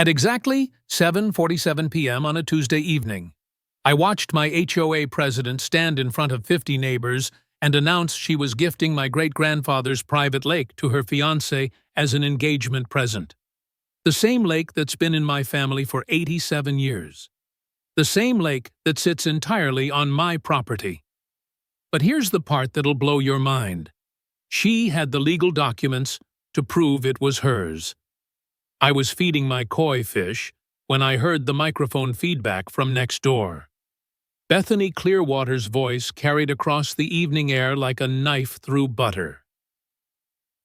At exactly 7:47 p.m. on a Tuesday evening, I watched my HOA president stand in front of 50 neighbors and announce she was gifting my great-grandfather's private lake to her fiancé as an engagement present. The same lake that's been in my family for 87 years. The same lake that sits entirely on my property. But here's the part that'll blow your mind. She had the legal documents to prove it was hers. I was feeding my koi fish when I heard the microphone feedback from next door. Bethany Clearwater's voice carried across the evening air like a knife through butter.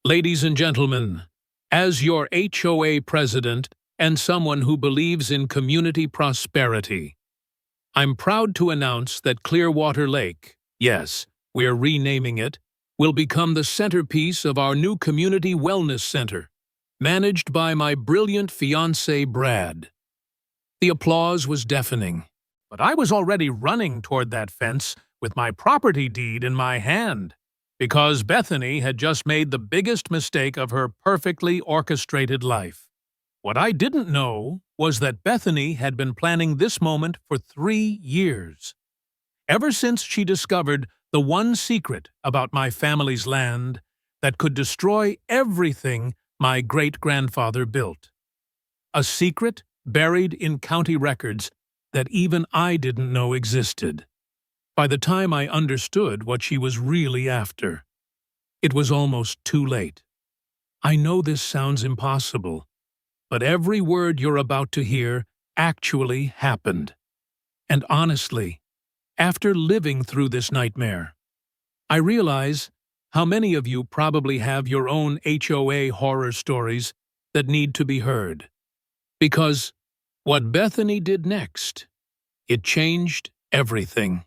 Ladies and gentlemen, as your HOA president and someone who believes in community prosperity, I'm proud to announce that Clearwater Lake, yes, we're renaming it, will become the centerpiece of our new community wellness center, managed by my brilliant fiancé Brad. The applause was deafening, but I was already running toward that fence with my property deed in my hand, because Bethany had just made the biggest mistake of her perfectly orchestrated life. What I didn't know was that Bethany had been planning this moment for 3 years. Ever since she discovered the one secret about my family's land that could destroy everything my great-grandfather built. A secret buried in county records that even I didn't know existed. By the time I understood what she was really after, it was almost too late. I know this sounds impossible, but every word you're about to hear actually happened. And honestly, after living through this nightmare, I realize how many of you probably have your own HOA horror stories that need to be heard. Because what Bethany did next, it changed everything.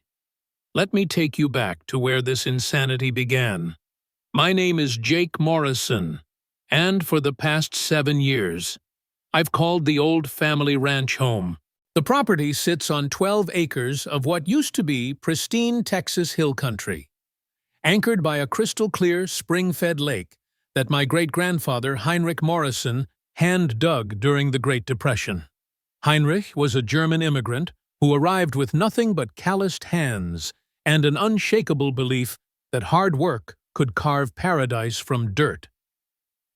Let me take you back to where this insanity began. My name is Jake Morrison, and for the past 7 years, I've called the old family ranch home. The property sits on 12 acres of what used to be pristine Texas hill country, anchored by a crystal-clear, spring-fed lake that my great-grandfather Heinrich Morrison hand-dug during the Great Depression. Heinrich was a German immigrant who arrived with nothing but calloused hands and an unshakable belief that hard work could carve paradise from dirt.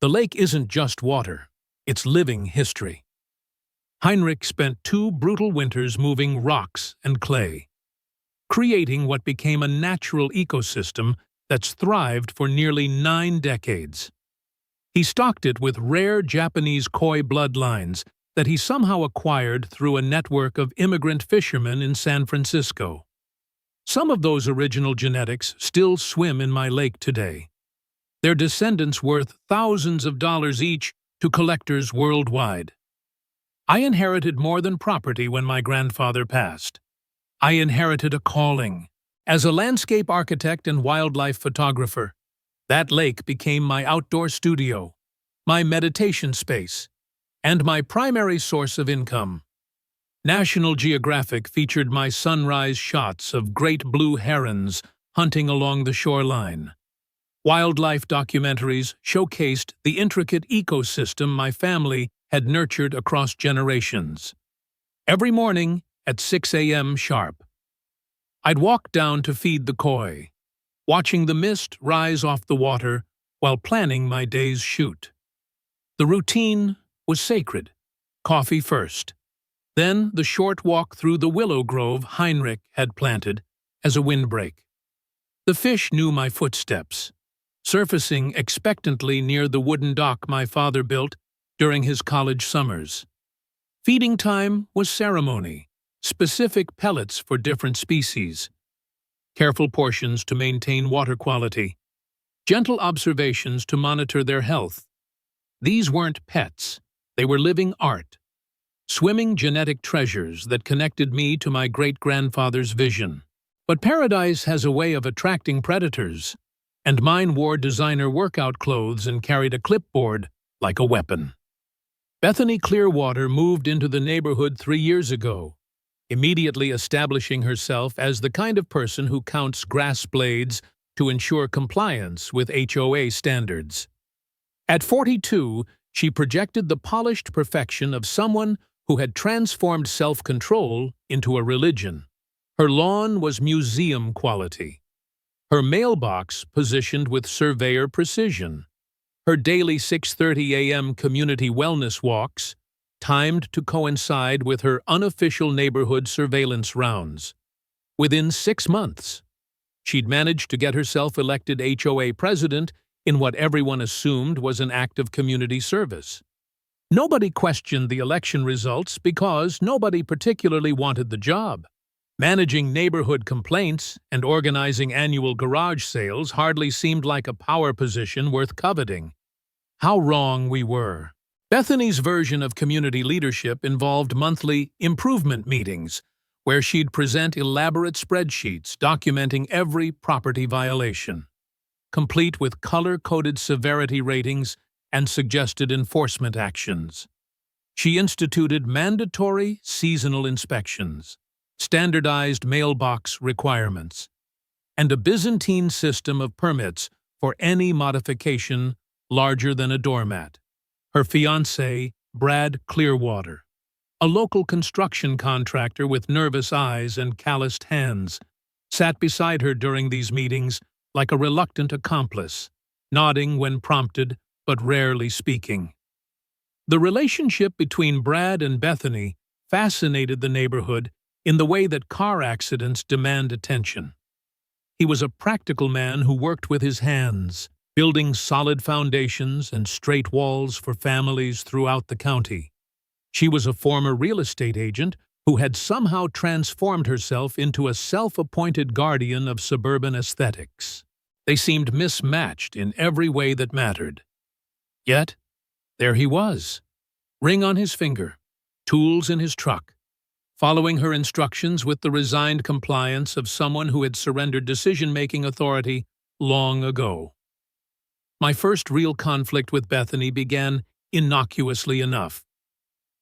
The lake isn't just water, it's living history. Heinrich spent 2 brutal winters moving rocks and clay, creating what became a natural ecosystem that's thrived for nearly 9 decades. He stocked it with rare Japanese koi bloodlines that he somehow acquired through a network of immigrant fishermen in San Francisco. Some of those original genetics still swim in my lake today, their descendants worth thousands of dollars each to collectors worldwide. I inherited more than property when my grandfather passed. I inherited a calling. As a landscape architect and wildlife photographer, that lake became my outdoor studio, my meditation space, and my primary source of income. National Geographic featured my sunrise shots of great blue herons hunting along the shoreline. Wildlife documentaries showcased the intricate ecosystem my family had nurtured across generations. Every morning at 6 a.m. sharp, I'd walk down to feed the koi, watching the mist rise off the water while planning my day's shoot. The routine was sacred. Coffee first, then the short walk through the willow grove Heinrich had planted as a windbreak. The fish knew my footsteps, surfacing expectantly near the wooden dock my father built during his college summers. Feeding time was ceremony, specific pellets for different species, careful portions to maintain water quality, gentle observations to monitor their health. These weren't pets, they were living art, swimming genetic treasures that connected me to my great-grandfather's vision. But paradise has a way of attracting predators, and mine wore designer workout clothes and carried a clipboard like a weapon. Bethany Clearwater moved into the neighborhood 3 years ago, immediately establishing herself as the kind of person who counts grass blades to ensure compliance with HOA standards. At 42, She projected the polished perfection of someone who had transformed self-control into a religion. Her lawn was museum quality. Her mailbox positioned with surveyor precision. Her daily 6:30 a.m. community wellness walks, timed to coincide with her unofficial neighborhood surveillance rounds. Within 6 months, she'd managed to get herself elected HOA president in what everyone assumed was an act of community service. Nobody questioned the election results because nobody particularly wanted the job. Managing neighborhood complaints and organizing annual garage sales hardly seemed like a power position worth coveting. How wrong we were. Bethany's version of community leadership involved monthly improvement meetings, where she'd present elaborate spreadsheets documenting every property violation, complete with color-coded severity ratings and suggested enforcement actions. She instituted mandatory seasonal inspections, standardized mailbox requirements, and a Byzantine system of permits for any modification larger than a doormat. Her fiancé, Brad Clearwater, a local construction contractor with nervous eyes and calloused hands, sat beside her during these meetings like a reluctant accomplice, nodding when prompted but rarely speaking. The relationship between Brad and Bethany fascinated the neighborhood in the way that car accidents demand attention. He was a practical man who worked with his hands, building solid foundations and straight walls for families throughout the county. She was a former real estate agent who had somehow transformed herself into a self-appointed guardian of suburban aesthetics. They seemed mismatched in every way that mattered. Yet, there he was, ring on his finger, tools in his truck, following her instructions with the resigned compliance of someone who had surrendered decision-making authority long ago. My first real conflict with Bethany began innocuously enough.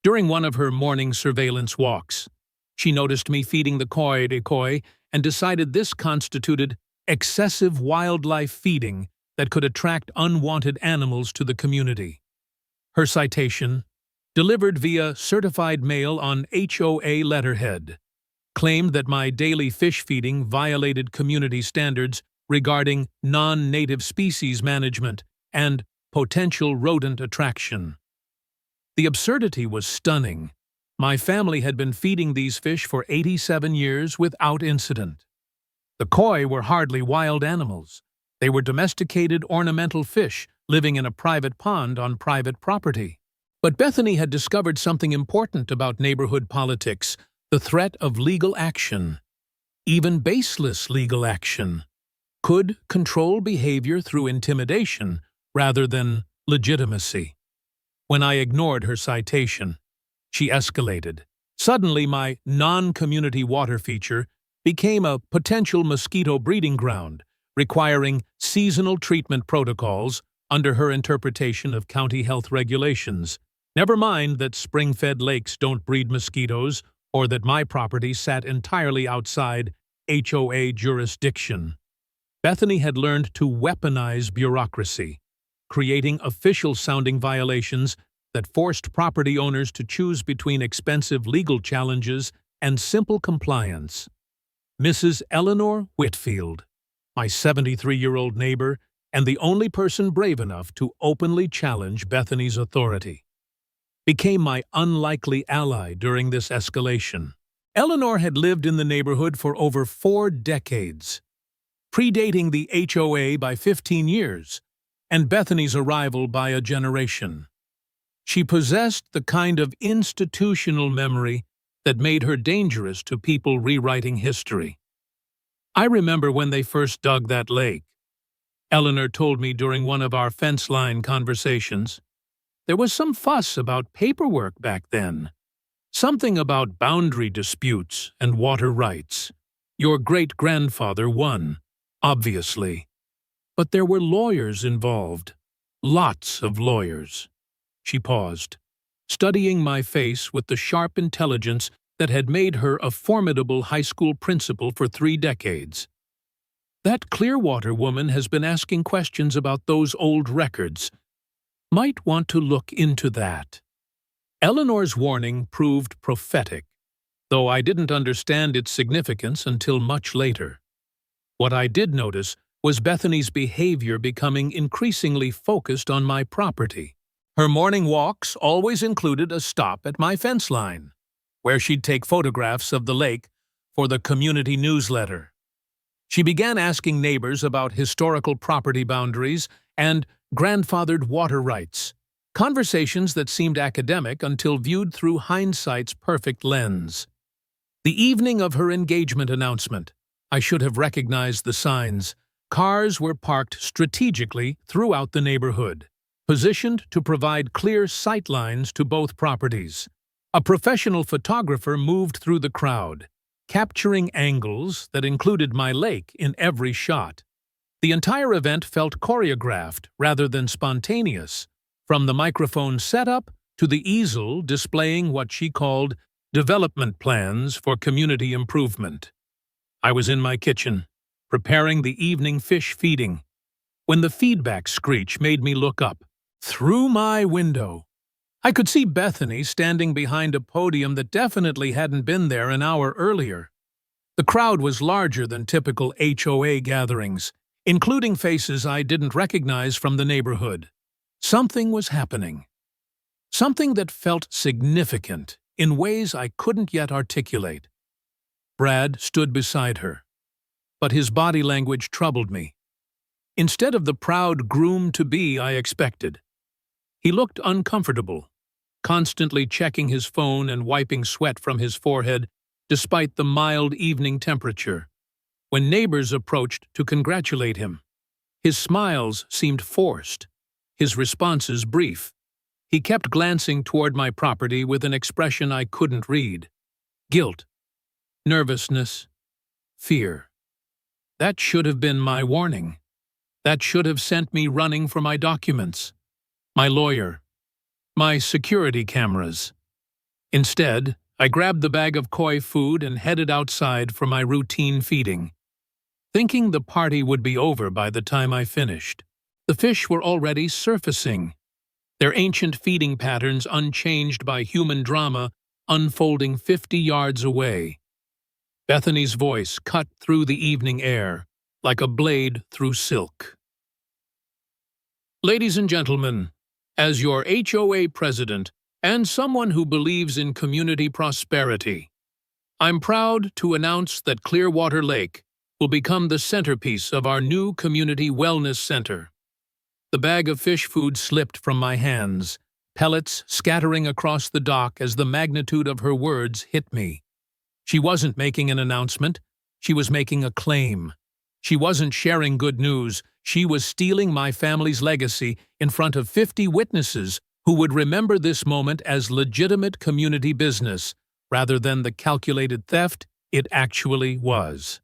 During one of her morning surveillance walks, she noticed me feeding the koi and decided this constituted excessive wildlife feeding that could attract unwanted animals to the community. Her citation, delivered via certified mail on HOA letterhead, claimed that my daily fish feeding violated community standards regarding non-native species management and potential rodent attraction. The absurdity was stunning. My family had been feeding these fish for 87 years without incident. The koi were hardly wild animals. They were domesticated ornamental fish living in a private pond on private property. But Bethany had discovered something important about neighborhood politics: the threat of legal action. Even baseless legal action could control behavior through intimidation rather than legitimacy. When I ignored her citation, she escalated. Suddenly, my non-community water feature became a potential mosquito breeding ground, requiring seasonal treatment protocols under her interpretation of county health regulations. Never mind that spring-fed lakes don't breed mosquitoes or that my property sat entirely outside HOA jurisdiction. Bethany had learned to weaponize bureaucracy, creating official-sounding violations that forced property owners to choose between expensive legal challenges and simple compliance. Mrs. Eleanor Whitfield, my 73-year-old neighbor and the only person brave enough to openly challenge Bethany's authority, became my unlikely ally during this escalation. Eleanor had lived in the neighborhood for over 4 decades, predating the HOA by 15 years, and Bethany's arrival by a generation. She possessed the kind of institutional memory that made her dangerous to people rewriting history. I remember when they first dug that lake. Eleanor told me during one of our fence line conversations. There was some fuss about paperwork back then. Something about boundary disputes and water rights. Your great-grandfather won, obviously. But there were lawyers involved. Lots of lawyers. She paused, studying my face with the sharp intelligence that had made her a formidable high school principal for 3 decades. That Clearwater woman has been asking questions about those old records. Might want to look into that. Eleanor's warning proved prophetic, though I didn't understand its significance until much later. What I did notice was Bethany's behavior becoming increasingly focused on my property. Her morning walks always included a stop at my fence line, where she'd take photographs of the lake for the community newsletter. She began asking neighbors about historical property boundaries and grandfathered water rights, conversations that seemed academic until viewed through hindsight's perfect lens. The evening of her engagement announcement, I should have recognized the signs. Cars were parked strategically throughout the neighborhood, positioned to provide clear sight lines to both properties. A professional photographer moved through the crowd, capturing angles that included my lake in every shot. The entire event felt choreographed rather than spontaneous, from the microphone setup to the easel displaying what she called development plans for community improvement. I was in my kitchen, preparing the evening fish feeding, when the feedback screech made me look up. Through my window, I could see Bethany standing behind a podium that definitely hadn't been there an hour earlier. The crowd was larger than typical HOA gatherings, including faces I didn't recognize from the neighborhood. Something was happening. Something that felt significant in ways I couldn't yet articulate. Brad stood beside her, but his body language troubled me. Instead of the proud groom-to-be I expected, he looked uncomfortable, constantly checking his phone and wiping sweat from his forehead despite the mild evening temperature. When neighbors approached to congratulate him, his smiles seemed forced, his responses brief. He kept glancing toward my property with an expression I couldn't read. Guilt, nervousness, fear. That should have been my warning. That should have sent me running for my documents, my lawyer, my security cameras. Instead, I grabbed the bag of koi food and headed outside for my routine feeding, thinking the party would be over by the time I finished. The fish were already surfacing, their ancient feeding patterns unchanged by human drama unfolding 50 yards away. Bethany's voice cut through the evening air like a blade through silk. Ladies and gentlemen, as your HOA president and someone who believes in community prosperity, I'm proud to announce that Clearwater Lake will become the centerpiece of our new community wellness center. The bag of fish food slipped from my hands, pellets scattering across the dock as the magnitude of her words hit me. She wasn't making an announcement, she was making a claim. She wasn't sharing good news, she was stealing my family's legacy in front of 50 witnesses who would remember this moment as legitimate community business, rather than the calculated theft it actually was.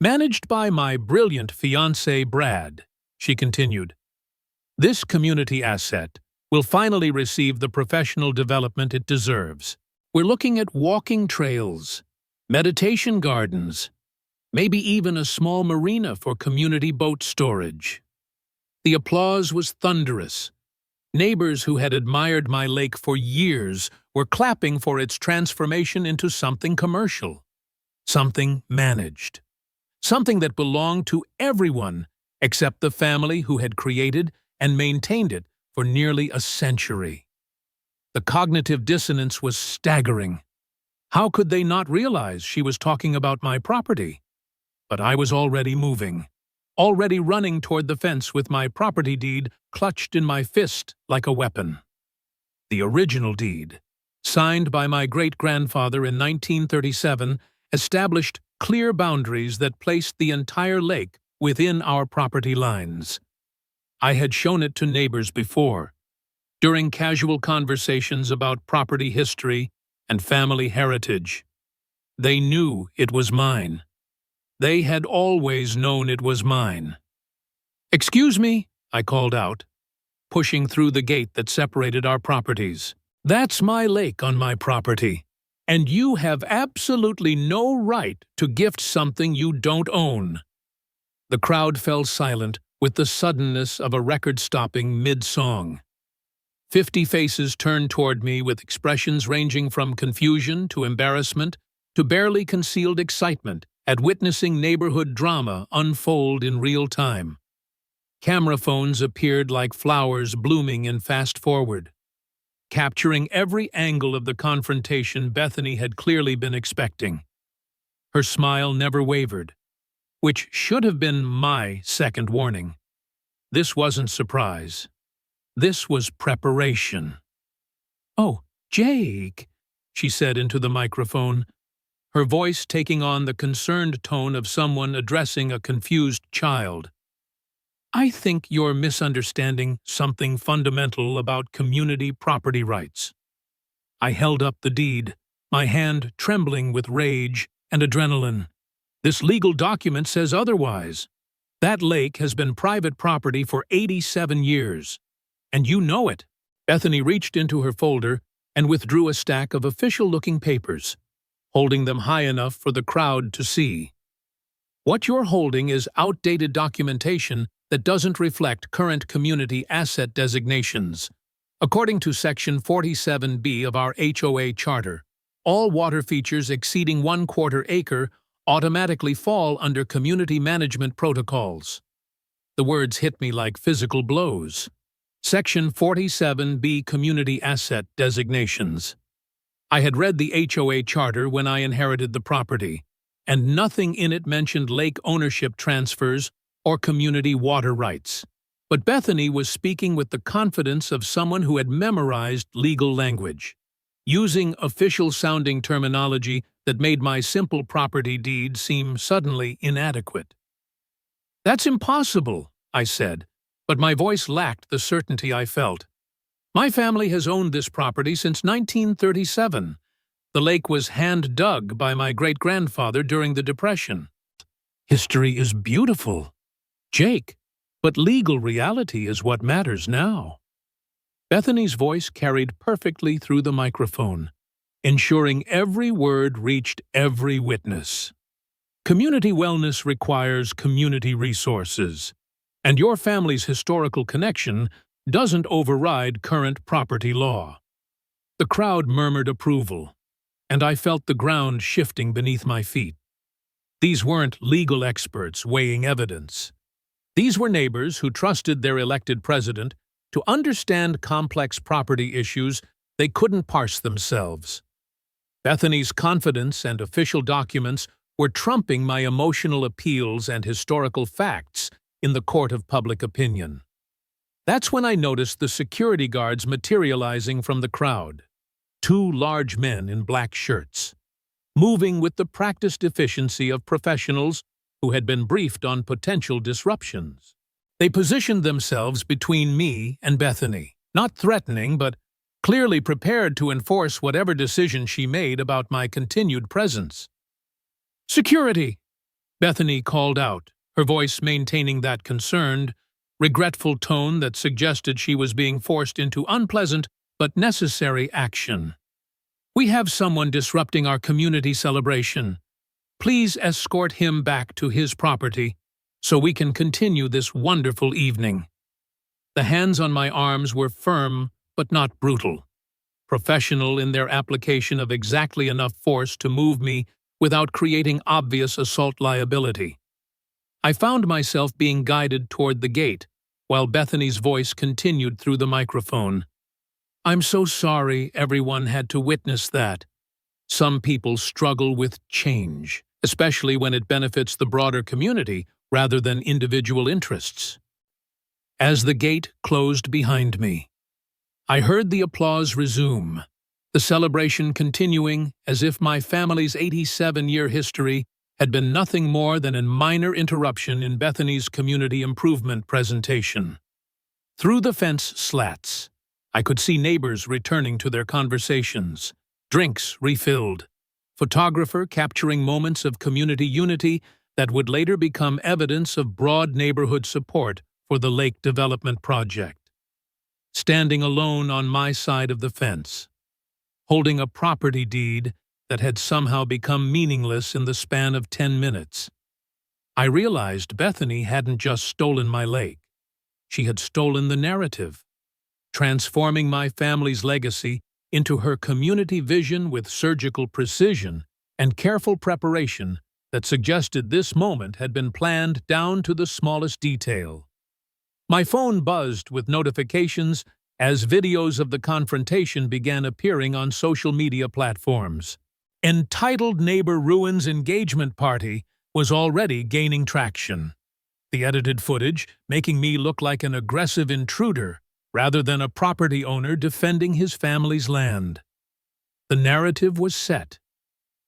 Managed by my brilliant fiancé Brad, she continued, this community asset will finally receive the professional development it deserves. We're looking at walking trails, meditation gardens, maybe even a small marina for community boat storage. The applause was thunderous. Neighbors who had admired my lake for years were clapping for its transformation into something commercial, something managed, something that belonged to everyone except the family who had created and maintained it for nearly a century. The cognitive dissonance was staggering. How could they not realize she was talking about my property? But I was already moving, already running toward the fence with my property deed clutched in my fist like a weapon. The original deed, signed by my great-grandfather in 1937, established clear boundaries that placed the entire lake within our property lines. I had shown it to neighbors before, during casual conversations about property history and family heritage. They knew it was mine. They had always known it was mine. "Excuse me," I called out, pushing through the gate that separated our properties. "That's my lake on my property, and you have absolutely no right to gift something you don't own." The crowd fell silent with the suddenness of a record stopping mid-song. 50 faces turned toward me with expressions ranging from confusion to embarrassment to barely concealed excitement at witnessing neighborhood drama unfold in real time. Camera phones appeared like flowers blooming in fast forward, capturing every angle of the confrontation Bethany had clearly been expecting. Her smile never wavered, which should have been my second warning. This wasn't surprise. This was preparation. "Oh, Jake," she said into the microphone, her voice taking on the concerned tone of someone addressing a confused child. "I think you're misunderstanding something fundamental about community property rights." I held up the deed, my hand trembling with rage and adrenaline. "This legal document says otherwise. That lake has been private property for 87 years. And you know it." Bethany reached into her folder and withdrew a stack of official-looking papers, holding them high enough for the crowd to see. "What you're holding is outdated documentation that doesn't reflect current community asset designations. According to Section 47B of our HOA Charter, all water features exceeding 1/4 acre automatically fall under community management protocols." The words hit me like physical blows. Section 47B Community Asset Designations. I had read the HOA Charter when I inherited the property, and nothing in it mentioned lake ownership transfers or community water rights. But Bethany was speaking with the confidence of someone who had memorized legal language, using official-sounding terminology that made my simple property deed seem suddenly inadequate. "That's impossible," I said, but my voice lacked the certainty I felt. "My family has owned this property since 1937. The lake was hand-dug by my great-grandfather during the Depression." "History is beautiful, Jake, but legal reality is what matters now." Bethany's voice carried perfectly through the microphone, ensuring every word reached every witness. "Community wellness requires community resources, and your family's historical connection doesn't override current property law." The crowd murmured approval, and I felt the ground shifting beneath my feet. These weren't legal experts weighing evidence. These were neighbors who trusted their elected president to understand complex property issues they couldn't parse themselves. Bethany's confidence and official documents were trumping my emotional appeals and historical facts in the court of public opinion. That's when I noticed the security guards materializing from the crowd. 2 large men in black shirts, moving with the practiced efficiency of professionals who had been briefed on potential disruptions. They positioned themselves between me and Bethany, not threatening but clearly prepared to enforce whatever decision she made about my continued presence. "Security!" Bethany called out, her voice maintaining that concerned, regretful tone that suggested she was being forced into unpleasant but necessary action. "We have someone disrupting our community celebration. Please escort him back to his property so we can continue this wonderful evening." The hands on my arms were firm but not brutal, professional in their application of exactly enough force to move me without creating obvious assault liability. I found myself being guided toward the gate, while Bethany's voice continued through the microphone. "I'm so sorry everyone had to witness that. Some people struggle with change, especially when it benefits the broader community rather than individual interests." As the gate closed behind me, I heard the applause resume, the celebration continuing as if my family's 87-year history had been nothing more than a minor interruption in Bethany's community improvement presentation. Through the fence slats, I could see neighbors returning to their conversations, drinks refilled, photographer capturing moments of community unity that would later become evidence of broad neighborhood support for the lake development project. Standing alone on my side of the fence, holding a property deed that had somehow become meaningless in the span of 10 minutes, I realized Bethany hadn't just stolen my lake. She had stolen the narrative, transforming my family's legacy into her community vision with surgical precision and careful preparation that suggested this moment had been planned down to the smallest detail. My phone buzzed with notifications as videos of the confrontation began appearing on social media platforms. Entitled Neighbor Ruins Engagement Party was already gaining traction. The edited footage making me look like an aggressive intruder rather than a property owner defending his family's land. The narrative was set,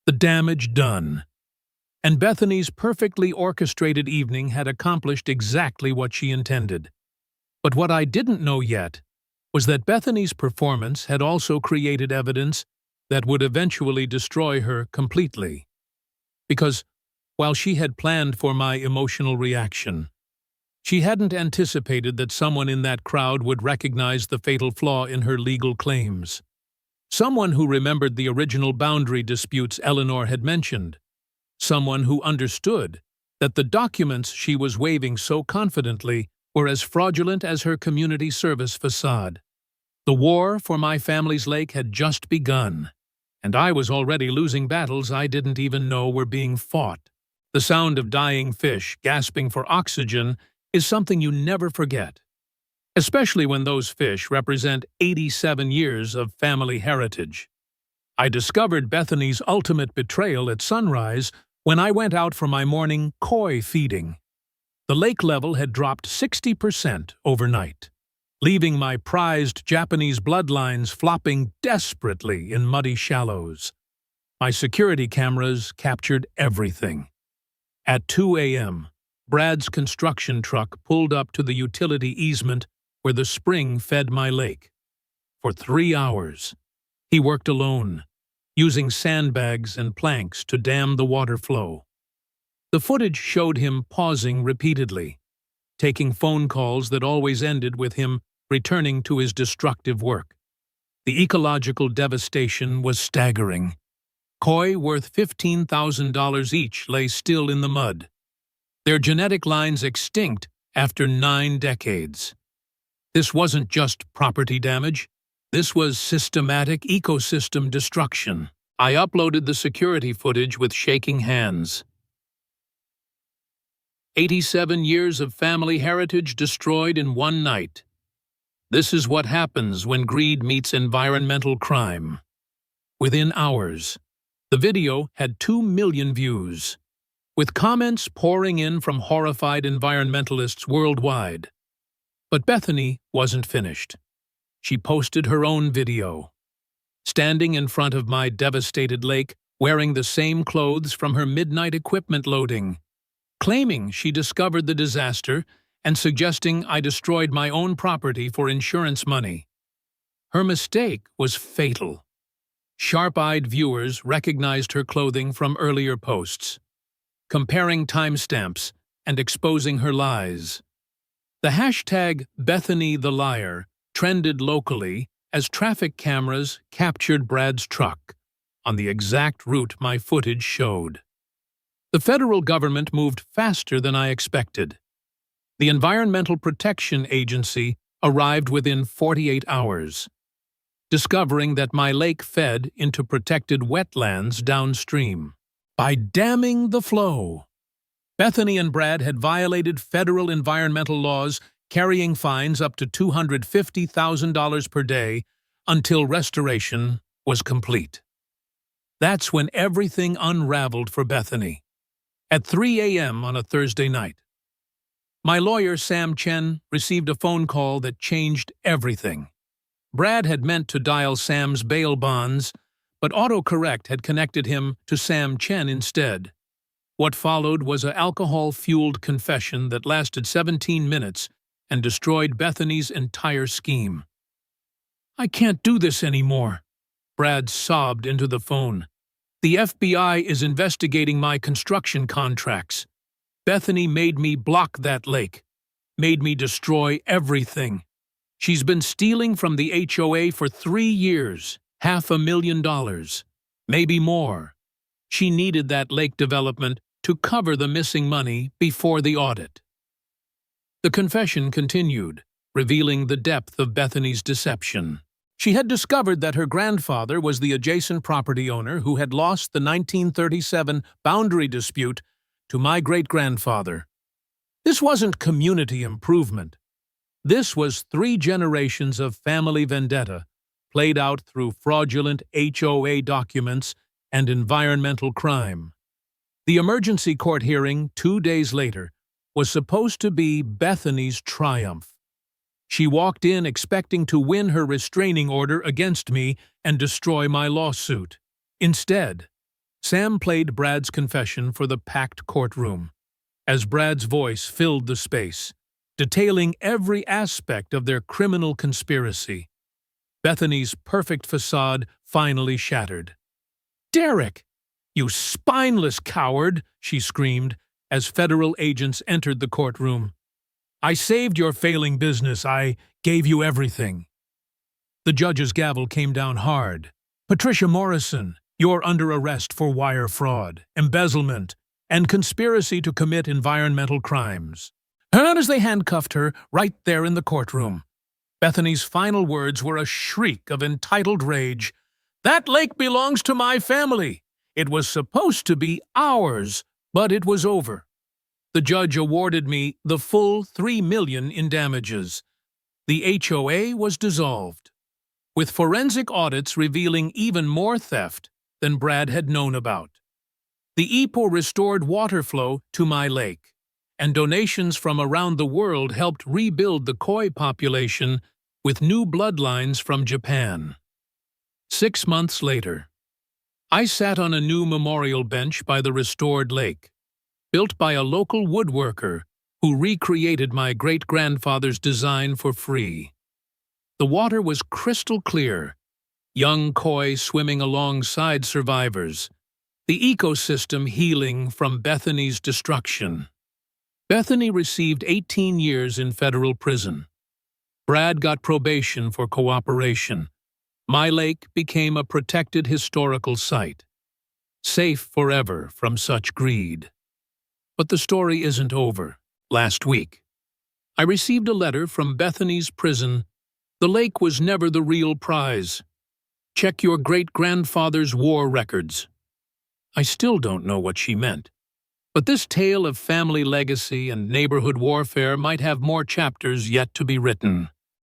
the damage done, and Bethany's perfectly orchestrated evening had accomplished exactly what she intended. But what I didn't know yet was that Bethany's performance had also created evidence that would eventually destroy her completely. Because, while she had planned for my emotional reaction, she hadn't anticipated that someone in that crowd would recognize the fatal flaw in her legal claims. Someone who remembered the original boundary disputes Eleanor had mentioned. Someone who understood that the documents she was waving so confidently were as fraudulent as her community service facade. The war for my family's lake had just begun, and I was already losing battles I didn't even know were being fought. The sound of dying fish gasping for oxygen is something you never forget, especially when those fish represent 87 years of family heritage. I discovered Bethany's ultimate betrayal at sunrise when I went out for my morning koi feeding. The lake level had dropped 60% overnight, leaving my prized Japanese bloodlines flopping desperately in muddy shallows. My security cameras captured everything. At 2 a.m., Brad's construction truck pulled up to the utility easement where the spring fed my lake. For 3 hours, he worked alone, using sandbags and planks to dam the water flow. The footage showed him pausing repeatedly, taking phone calls that always ended with him returning to his destructive work. The ecological devastation was staggering. Koi worth $15,000 each lay still in the mud, their genetic lines extinct after 9 decades. This wasn't just property damage. This was systematic ecosystem destruction. I uploaded the security footage with shaking hands. 87 years of family heritage destroyed in one night. This is what happens when greed meets environmental crime. Within hours, the video had 2 million views, with comments pouring in from horrified environmentalists worldwide. But Bethany wasn't finished. She posted her own video, standing in front of my devastated lake, wearing the same clothes from her midnight equipment loading, claiming she discovered the disaster and suggesting I destroyed my own property for insurance money. Her mistake was fatal. Sharp-eyed viewers recognized her clothing from earlier posts, comparing timestamps and exposing her lies. The hashtag #BethanyTheLiar trended locally as traffic cameras captured Brad's truck on the exact route my footage showed. The federal government moved faster than I expected. The Environmental Protection Agency arrived within 48 hours, discovering that my lake fed into protected wetlands downstream. By damming the flow, Bethany and Brad had violated federal environmental laws, carrying fines up to $250,000 per day until restoration was complete. That's when everything unraveled for Bethany. At 3 a.m. on a Thursday night, my lawyer, Sam Chen, received a phone call that changed everything. Brad had meant to dial Sam's bail bonds, but autocorrect had connected him to Sam Chen instead. What followed was an alcohol-fueled confession that lasted 17 minutes and destroyed Bethany's entire scheme. "I can't do this anymore," Brad sobbed into the phone. "The FBI is investigating my construction contracts. Bethany made me block that lake, made me destroy everything. She's been stealing from the HOA for 3 years, $500,000, maybe more. She needed that lake development to cover the missing money before the audit. The confession continued, revealing the depth of Bethany's deception. She had discovered that her grandfather was the adjacent property owner who had lost the 1937 boundary dispute to my great-grandfather. This wasn't community improvement. This was 3 generations of family vendetta, played out through fraudulent HOA documents and environmental crime. The emergency court hearing 2 days later was supposed to be Bethany's triumph. She walked in expecting to win her restraining order against me and destroy my lawsuit. Instead, Sam played Brad's confession for the packed courtroom, as Brad's voice filled the space, detailing every aspect of their criminal conspiracy. Bethany's perfect facade finally shattered. "Derek, you spineless coward!" she screamed as federal agents entered the courtroom. "I saved your failing business. I gave you everything." The judge's gavel came down hard. "Patricia Morrison, you're under arrest for wire fraud, embezzlement, and conspiracy to commit environmental crimes." And as they handcuffed her right there in the courtroom, Bethany's final words were a shriek of entitled rage. "That lake belongs to my family. It was supposed to be ours, but it was over." The judge awarded me the full $3 million in damages. The HOA was dissolved, with forensic audits revealing even more theft than Brad had known about. The EPO restored water flow to my lake, and donations from around the world helped rebuild the koi population with new bloodlines from Japan. 6 months later, I sat on a new memorial bench by the restored lake, built by a local woodworker who recreated my great-grandfather's design for free. The water was crystal clear, young koi swimming alongside survivors, the ecosystem healing from Bethany's destruction. Bethany received 18 years in federal prison. Brad got probation for cooperation. My lake became a protected historical site, safe forever from such greed. But the story isn't over. Last week, I received a letter from Bethany's prison. The lake was never the real prize. Check your great-grandfather's war records. I still don't know what she meant, but this tale of family legacy and neighborhood warfare might have more chapters yet to be written.